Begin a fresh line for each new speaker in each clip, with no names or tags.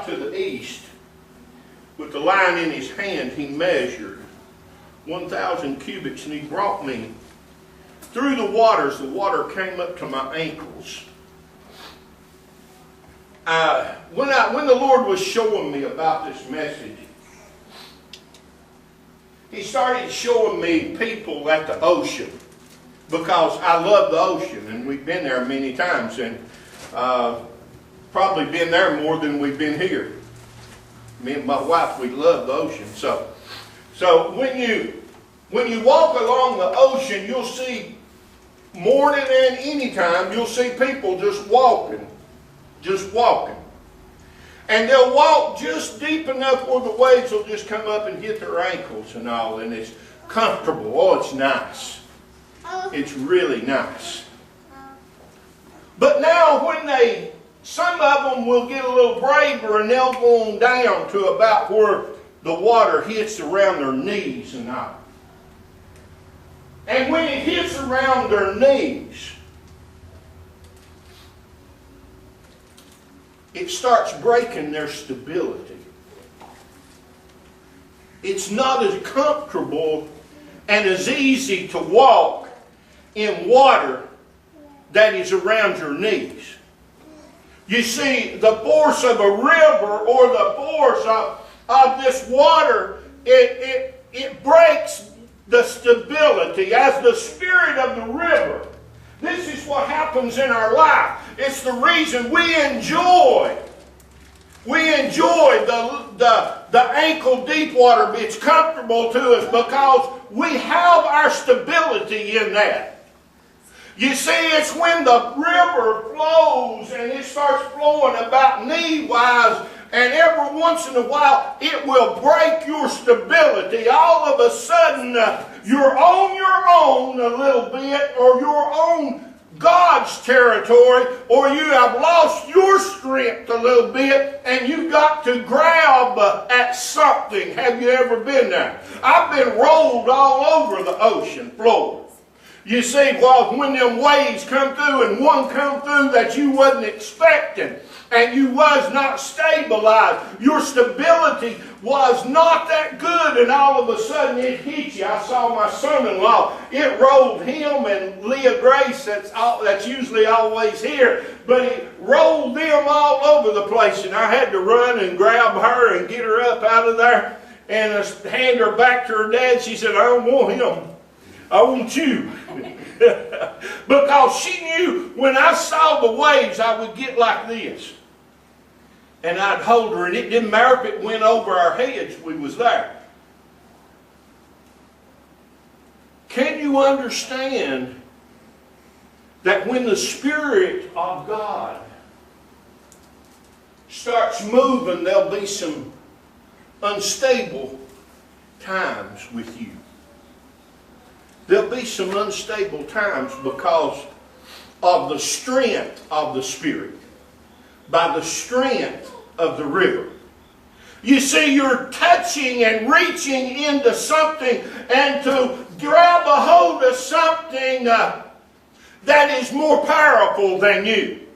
out to the east, with the line in his hand, he measured 1,000 cubits, and he brought me through the waters. The water came up to my ankles. When the Lord was showing me about this message, He started showing me people at the ocean, because I love the ocean, and we've been there many times, and probably been there more than we've been here. Me and my wife, we love the ocean. So when you walk along the ocean, you'll see, morning and anytime, you'll see people just walking. And they'll walk just deep enough where the waves will just come up and hit their ankles and all, and it's comfortable. Oh, it's nice. It's really nice. But now some of them will get a little braver, and they'll go on down to about where the water hits around their knees and all. And when it hits around their knees, it starts breaking their stability. It's not as comfortable and as easy to walk in water that is around your knees. You see, the force of a river, or the force of this water, it breaks the stability as the spirit of the river. This is what happens in our life. It's the reason we enjoy the ankle deep water. It's comfortable to us because we have our stability in that. You see, it's when the river flows and it starts flowing about knee-wise, and every once in a while it will break your stability. All of a sudden you're on your own a little bit, or you're on God's territory, or you have lost your strength a little bit and you've got to grab at something. Have you ever been there? I've been rolled all over the ocean floor. You see, when them waves come through, and one come through that you wasn't expecting, and you was not stabilized, your stability was not that good, and all of a sudden it hit you. I saw my son-in-law. It rolled him and Leah Grace, that's usually always here, but it rolled them all over the place, and I had to run and grab her and get her up out of there and hand her back to her dad. She said, "I don't want him. I want you." Because she knew when I saw the waves, I would get like this. And I'd hold her, and it didn't matter if it went over our heads, we was there. Can you understand that when the Spirit of God starts moving, there'll be some unstable times with you? There'll be some unstable times because of the strength of the Spirit, by the strength of the river. You see, you're touching and reaching into something and to grab a hold of something that is more powerful than you.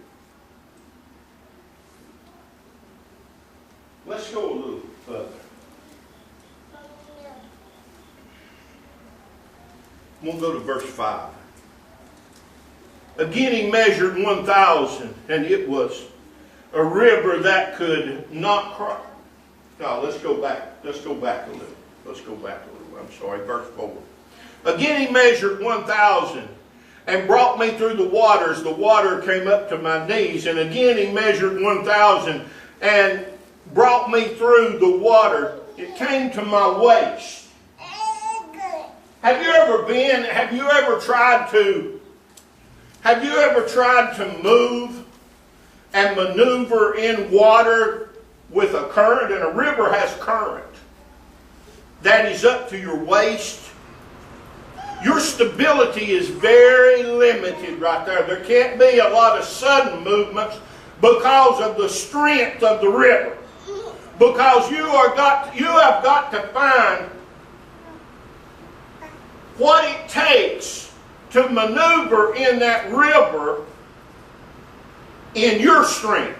Let's go a little further. We'll go to verse 5. Again he measured 1,000, and it was a river that could not cross. No, let's go back. Let's go back a little. I'm sorry, verse 4. Again he measured 1,000 and brought me through the waters. The water came up to my knees. And again he measured 1,000 and brought me through the water. It came to my waist. Have you ever tried to move and maneuver in water with a current? And a river has current that is up to your waist. Your stability is very limited right there. There can't be a lot of sudden movements because of the strength of the river. Because you have got to find what it takes to maneuver in that river in your strength.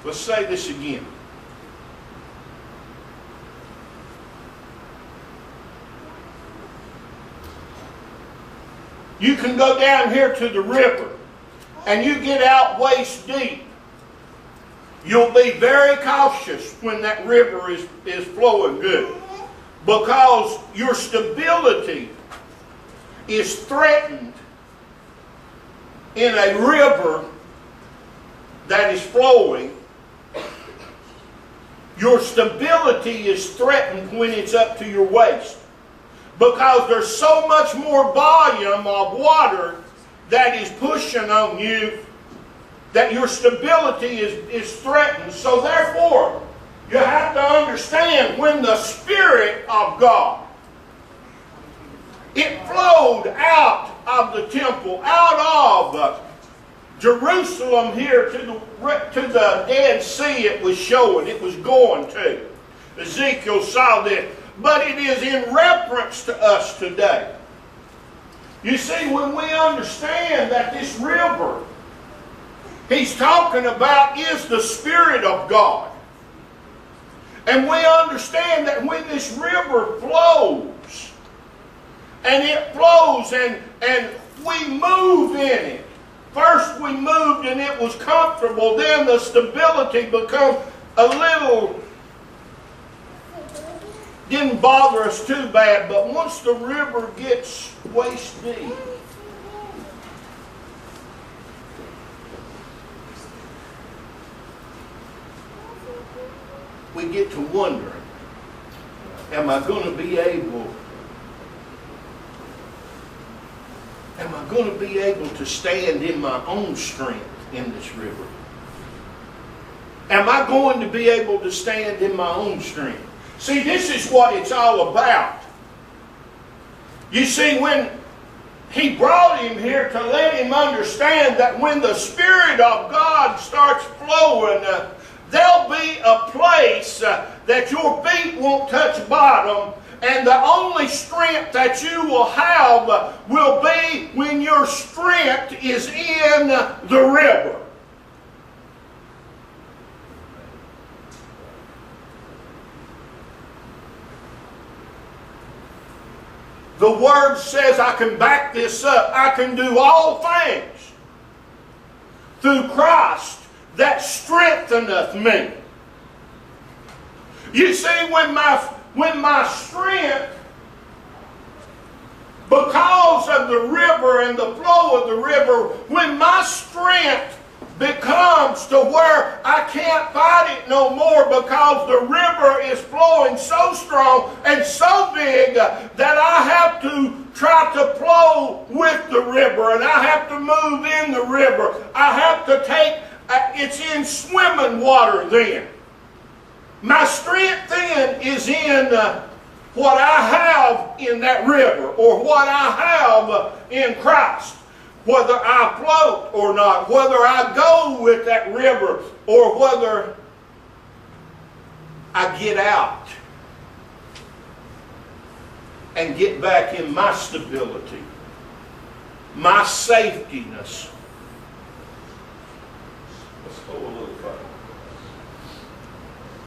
Let's say this again. You can go down here to the river and you get out waist deep. You'll be very cautious when that river is flowing good, because your stability is threatened in a river that is flowing. Your stability is threatened when it's up to your waist, because there's so much more volume of water that is pushing on you that your stability is threatened. So therefore, you have to understand, when the Spirit of God, it flowed out of the temple, out of Jerusalem here to the Dead Sea, it was showing, it was going to. Ezekiel saw this. But it is in reference to us today. You see, when we understand that this river he's talking about is the Spirit of God, and we understand that when this river flows, and it flows and we move in it. First we moved and it was comfortable, then the stability becomes a little, didn't bother us too bad, but once the river gets waist deep, we get to wondering, am I going to be able to stand in my own strength in this river? Am I going to be able to stand in my own strength? See, this is what it's all about. You see, when he brought him here to let him understand that when the Spirit of God starts flowing, there'll be a place that your feet won't touch bottom, and the only strength that you will have will be when your strength is in the river. The Word says, I can back this up, I can do all things through Christ that strengtheneth me. You see, when my strength, because of the river and the flow of the river, when my strength becomes to where I can't fight it no more, because the river is flowing so strong and so big that I have to try to flow with the river, and I have to move in the river. I have to take, it's in swimming water then. My strength then is in what I have in that river, or what I have in Christ. Whether I float or not, whether I go with that river, or whether I get out and get back in my stability, my safetyness. Let's go